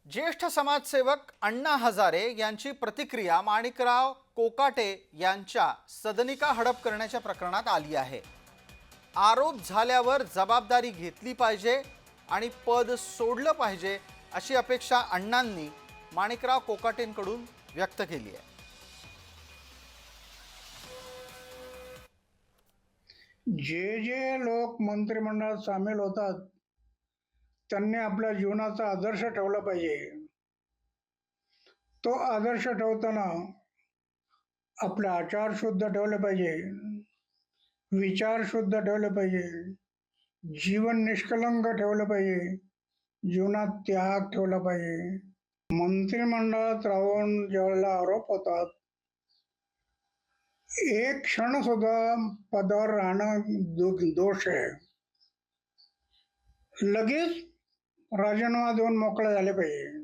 ज्येष्ठ समाजसेवक अण्णा हजारे यांची प्रतिक्रिया माणिकराव कोकाटे यांच्या सदनिका हडप करण्याच्या प्रकरणात आली आहे। आरोप झाल्यावर जबाबदारी घेतली पाहिजे आणि पद सोडलं पाहिजे अशी अपेक्षा अण्णांनी माणिकराव कोकाटेंकडून व्यक्त केली आहे। जे लोक मंत्रिमंडळात सामील होतात त्यांनी आपल्या जीवनाचा आदर्श ठेवला पाहिजे। तो आदर्श ठेवताना आपले आचार शुद्ध ठेवले पाहिजे, विचार शुद्ध ठेवले पाहिजे, जीवन निष्कलंक ठेवलं पाहिजे, जीवनात त्याग ठेवला पाहिजे। मंत्रिमंडळात राहून ज्यावेळेला आरोप होतात, एक क्षण सुद्धा पदावर राहणं दोष आहे। लगेच राजीनामा देऊन मोकळे झाले पाहिजे।